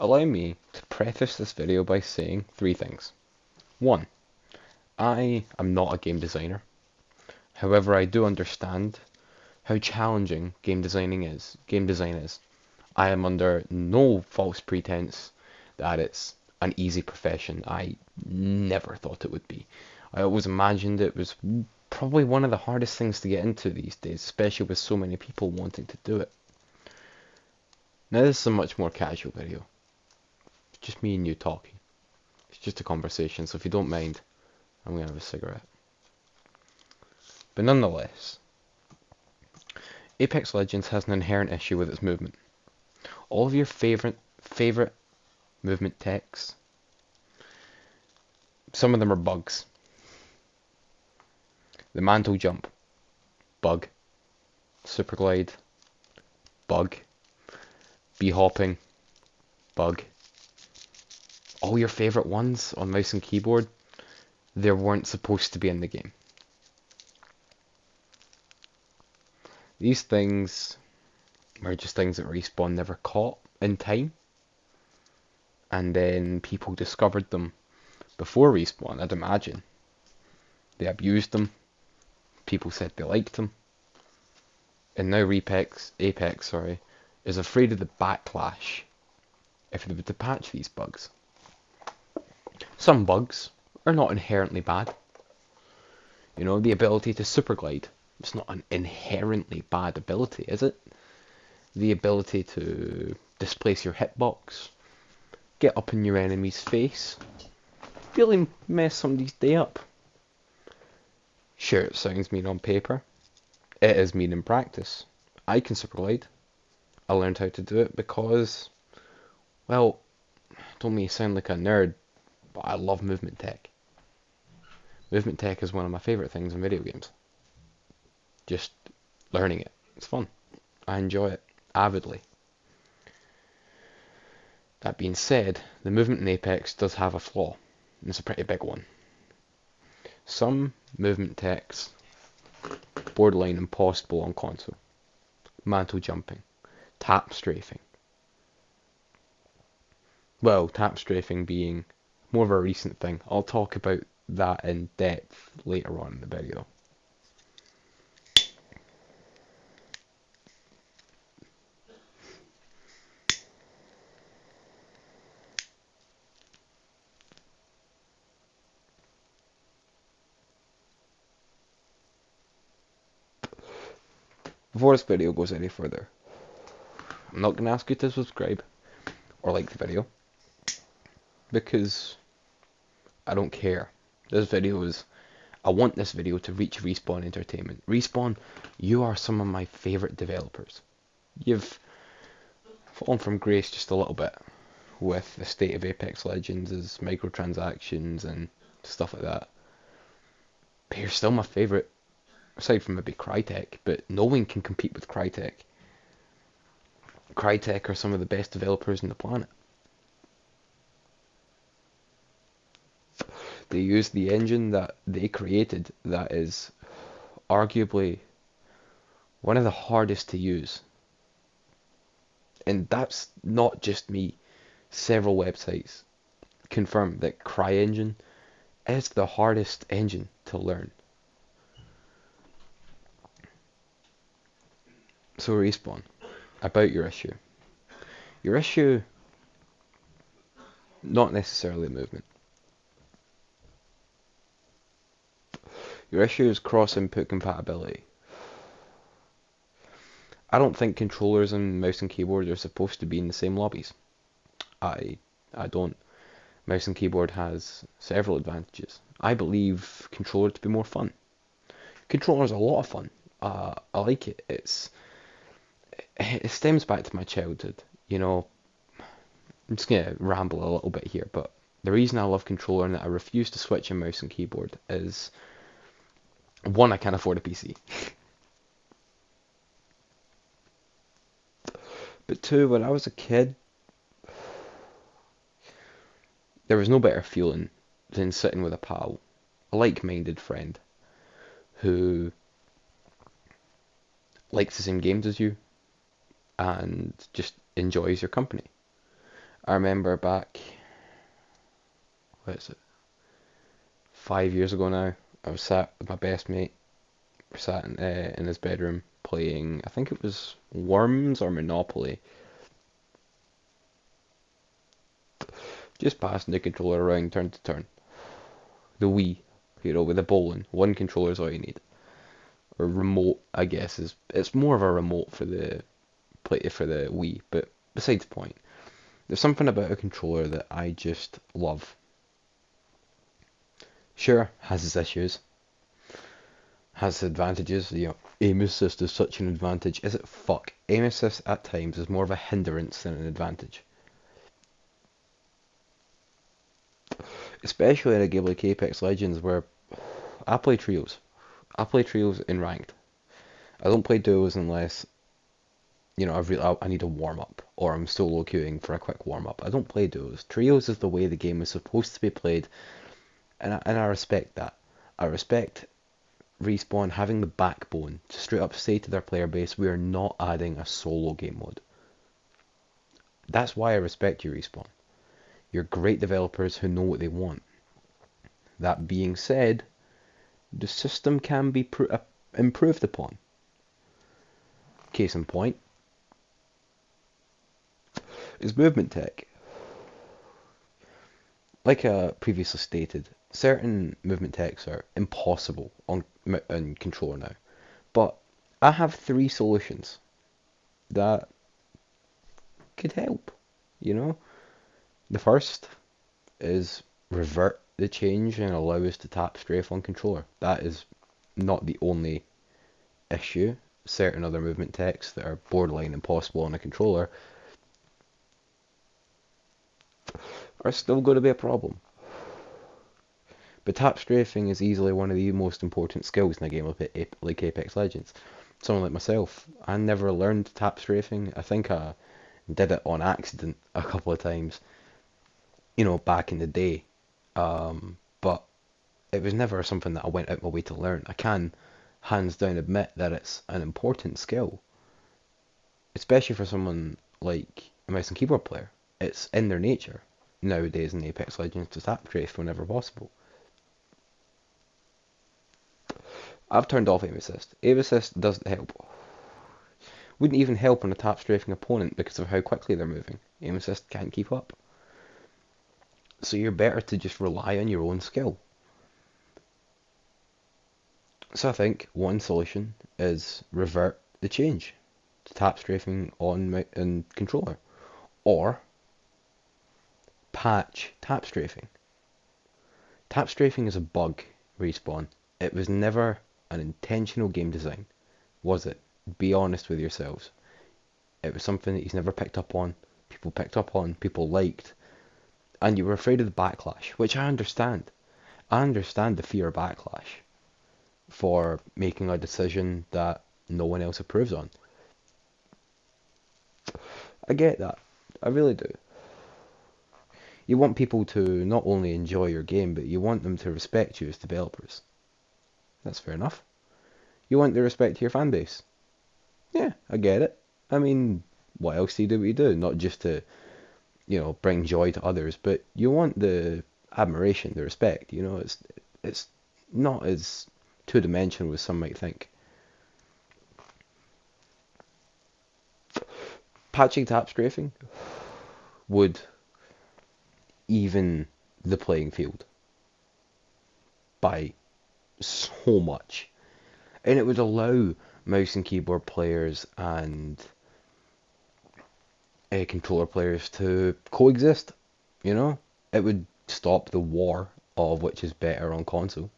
Allow me to preface this video by saying three things. One, I am not a game designer. However, I do understand how challenging game design is. I am under no false pretense that it's an easy profession. I never thought it would be. I always imagined it was probably one of the hardest things to get into these days, especially with so many people wanting to do it. Now this is a much more casual video. It's just me and you talking. It's just a conversation, so if you don't mind, I'm going to have a cigarette. But nonetheless, Apex Legends has an inherent issue with its movement. All of your favorite movement techs, some of them are bugs. The mantle jump, bug. Super glide, bug. B-hopping, bug. All your favorite ones on mouse and keyboard, they weren't supposed to be in the game. These things are just things that Respawn never caught in time, and then people discovered them before Respawn, I'd imagine. They abused them, people said they liked them, and now Apex, is afraid of the backlash if they were to patch these bugs. Some bugs are not inherently bad. You know, the ability to super glide, it's not an inherently bad ability, is it? The ability to displace your hitbox, get up in your enemy's face, really mess somebody's day up. Sure, it sounds mean on paper. It is mean in practice. I can super glide. I learned how to do it because, well, don't mean to sound like a nerd, but I love movement tech. Movement tech is one of my favourite things in video games. Just learning it. It's fun. I enjoy it avidly. That being said, the movement in Apex does have a flaw, and it's a pretty big one. Some movement techs borderline impossible on console. Mantle jumping, tap strafing. Well, tap strafing being more of a recent thing. I'll talk about that in depth later on in the video. Before this video goes any further, I'm not going to ask you to subscribe or like the video, because I don't care. I want this video to reach Respawn Entertainment. Respawn, you are some of my favourite developers. You've fallen from grace just a little bit with the state of Apex Legends as microtransactions and stuff like that. But you're still my favourite, aside from maybe Crytek, but no one can compete with Crytek. Crytek are some of the best developers on the planet. They use the engine that they created that is arguably one of the hardest to use. And that's not just me. Several websites confirm that CryEngine is the hardest engine to learn. So Respawn, about your issue. Your issue, not necessarily movement. Your issue is cross-input compatibility. I don't think controllers and mouse and keyboard are supposed to be in the same lobbies. I don't. Mouse and keyboard has several advantages. I believe controller to be more fun. Controller's a lot of fun. I like it. It stems back to my childhood. You know, I'm just gonna ramble a little bit here, but the reason I love controller and that I refuse to switch in mouse and keyboard is, one, I can't afford a PC. But two, when I was a kid, there was no better feeling than sitting with a pal, a like-minded friend, who likes the same games as you and just enjoys your company. I remember back, what is it, 5 years ago now, I was sat with my best mate, we sat in his bedroom playing, I think it was Worms or Monopoly, just passing the controller around turn to turn. The Wii, with the bowling, one controller is all you need. Or remote, I guess, it's more of a remote for the Wii, but besides the point. There's something about a controller that I just love. Sure, has its issues, has advantages. Aim assist is such an advantage. Is it? Fuck. Aim assist at times is more of a hindrance than an advantage. Especially in a game like Apex Legends where I play trios. I play trios in ranked. I don't play duos unless, I need a warm up or I'm solo queuing for a quick warm up. I don't play duos. Trios is the way the game is supposed to be played, and I respect that. I respect Respawn having the backbone to straight up say to their player base, we are not adding a solo game mode. That's why I respect you, Respawn. You're great developers who know what they want. That being said, the system can be improved upon. Case in point is movement tech. Like I previously stated, certain movement techs are impossible on controller now. But I have 3 solutions that could help, The first is revert the change and allow us to tap strafe on controller. That is not the only issue. Certain other movement techs that are borderline impossible on a controller are still going to be a problem. But tap strafing is easily one of the most important skills in a game like Apex Legends. Someone like myself, I never learned tap strafing. I think I did it on accident a couple of times, back in the day. But it was never something that I went out my way to learn. I can hands down admit that it's an important skill, especially for someone like a mouse and keyboard player. It's in their nature nowadays in Apex Legends to tap strafe whenever possible. I've turned off aim assist. Aim assist doesn't help. Wouldn't even help on a tap strafing opponent because of how quickly they're moving. Aim assist can't keep up. So you're better to just rely on your own skill. So I think one solution is revert the change to tap strafing on controller, or patch tap strafing. Tap strafing is a bug, Respawn. It was never an intentional game design, was it? Be honest with yourselves. It was something that he's never picked up on, people liked, and you were afraid of the backlash, which I understand. I understand the fear of backlash for making a decision that no one else approves on. I get that. I really do. You want people to not only enjoy your game, but you want them to respect you as developers. That's fair enough. You want the respect to your fan base. Yeah, I get it. I mean, what else do what you do? Not just to, bring joy to others, but you want the admiration, the respect. It's not as two-dimensional as some might think. Patching tap strafing would even the playing field by so much, and it would allow mouse and keyboard players and controller players to coexist. It would stop the war of which is better on console.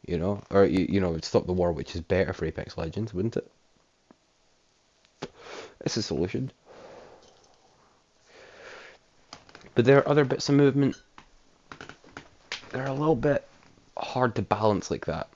Or it would stop the war which is better for Apex Legends, wouldn't it? It's a solution. But there are other bits of movement that are a little bit hard to balance like that.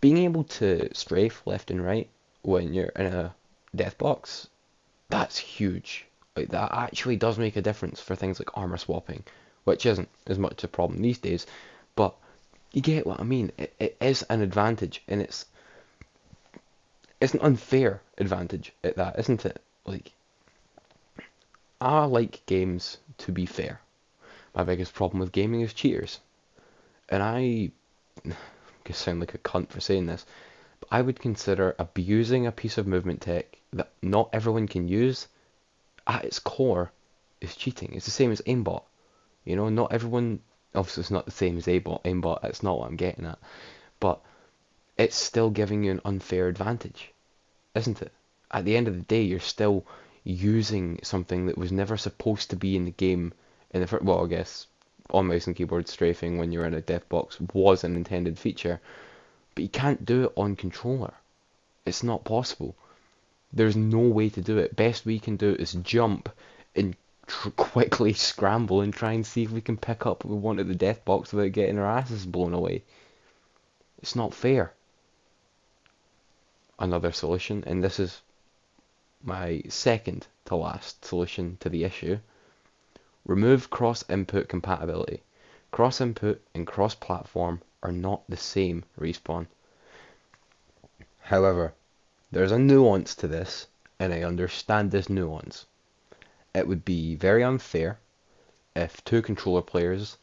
Being able to strafe left and right when you're in a death box, that's huge. Like, that actually does make a difference for things like armor swapping, which isn't as much a problem these days, but you get what I mean. It is an advantage, and it's an unfair advantage at that, isn't it? Like, I like games to be fair. My biggest problem with gaming is cheaters. And I sound like a cunt for saying this, but I would consider abusing a piece of movement tech that not everyone can use at its core is cheating. It's the same as aimbot. You know, not everyone, obviously it's not the same as aimbot, that's not what I'm getting at, but it's still giving you an unfair advantage, isn't it? At the end of the day, you're still using something that was never supposed to be in the game in the first, well, I guess on mouse and keyboard strafing when you're in a death box was an intended feature, but you can't do it on controller. It's not possible. There's no way to do it. Best we can do is jump and quickly scramble and try and see if we can pick up one of the death box without getting our asses blown away. It's not fair. Another solution, and this is my second to last solution to the issue: remove cross-input compatibility. Cross-input and cross-platform are not the same, Respawn. However, there's a nuance to this, and I understand this nuance. It would be very unfair if two controller players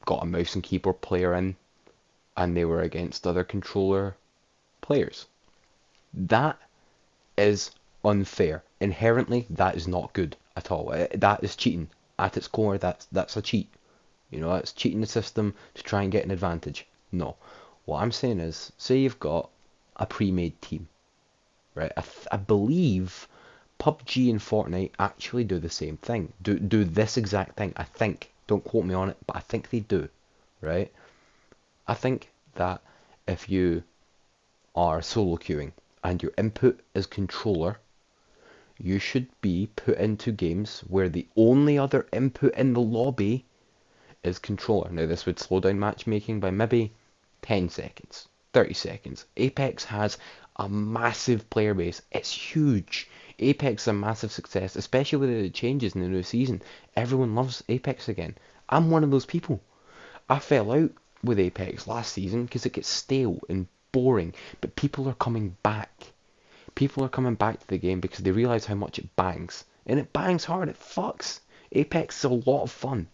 got a mouse and keyboard player in and they were against other controller players. That is unfair. Inherently, that is not good at all. That is cheating. At its core, that's a cheat. You know, that's cheating the system to try and get an advantage. No. What I'm saying is, say you've got a pre-made team, right? I believe PUBG and Fortnite actually do the same thing. Do this exact thing. I think. Don't quote me on it, but I think they do, right? I think that if you are solo queuing and your input is controller, you should be put into games where the only other input in the lobby is controller. Now this would slow down matchmaking by maybe 10 seconds, 30 seconds. Apex has a massive player base. It's huge. Apex is a massive success, especially with the changes in the new season. Everyone loves Apex again. I'm one of those people. I fell out with Apex last season because it gets stale and boring, but people are coming back. People are coming back to the game because they realise how much it bangs. And it bangs hard, it fucks. Apex is a lot of fun.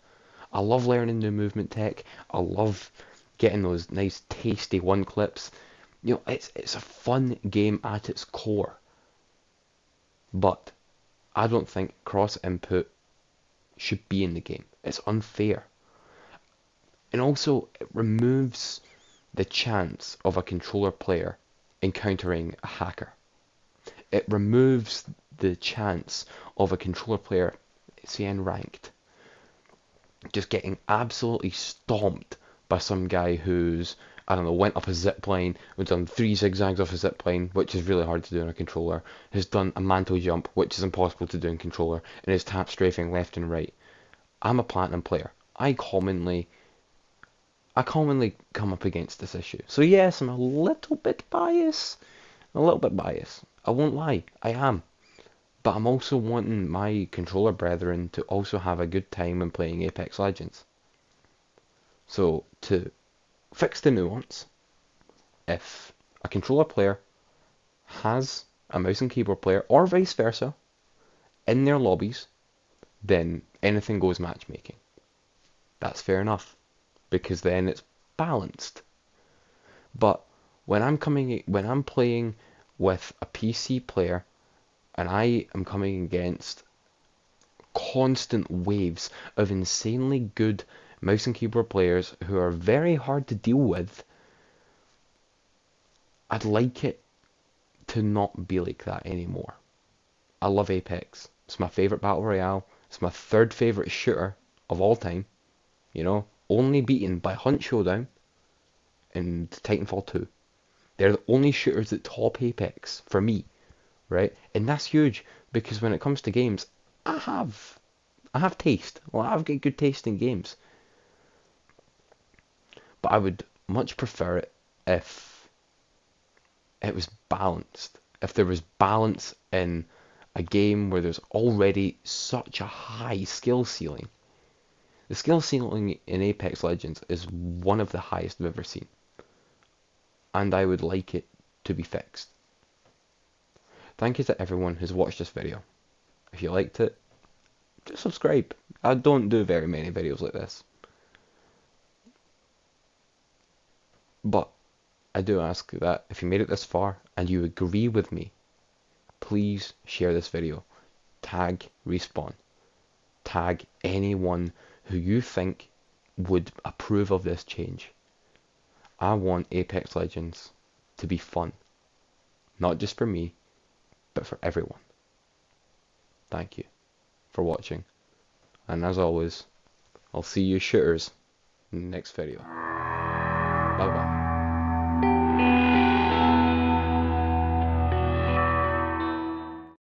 I love learning new movement tech. I love getting those nice tasty one clips. You know, it's a fun game at its core. But I don't think cross input should be in the game. It's unfair. And also it removes the chance of a controller player encountering a hacker. It removes the chance of a controller player, say in ranked, just getting absolutely stomped by some guy who's, I don't know, went up a zip line, has done 3 zigzags off a zip line, which is really hard to do on a controller, has done a mantle jump, which is impossible to do in controller, and is tap strafing left and right. I'm a platinum player. I commonly come up against this issue. So yes, I'm a little bit biased. A little bit biased. I won't lie, I am. But I'm also wanting my controller brethren to also have a good time when playing Apex Legends. So to fix the nuance, if a controller player has a mouse and keyboard player, or vice versa, in their lobbies, then anything goes matchmaking. That's fair enough, because then it's balanced. But when I'm playing with a PC player and I am coming against constant waves of insanely good mouse and keyboard players who are very hard to deal with, I'd like it to not be like that anymore. I love Apex. It's my favourite battle royale. It's my third favourite shooter of all time. You know, only beaten by Hunt Showdown and Titanfall 2. They're the only shooters that top Apex for me, right? And that's huge because when it comes to games, I have taste. Well, I've got good taste in games. But I would much prefer it if it was balanced. If there was balance in a game where there's already such a high skill ceiling. The skill ceiling in Apex Legends is one of the highest I've ever seen. And I would like it to be fixed. Thank you to everyone who's watched this video. If you liked it, just subscribe. I don't do very many videos like this, but I do ask that if you made it this far and you agree with me, please share this video. Tag Respawn. Tag anyone who you think would approve of this change. I want Apex Legends to be fun. Not just for me, but for everyone. Thank you for watching. And as always, I'll see you shooters in the next video. Bye bye.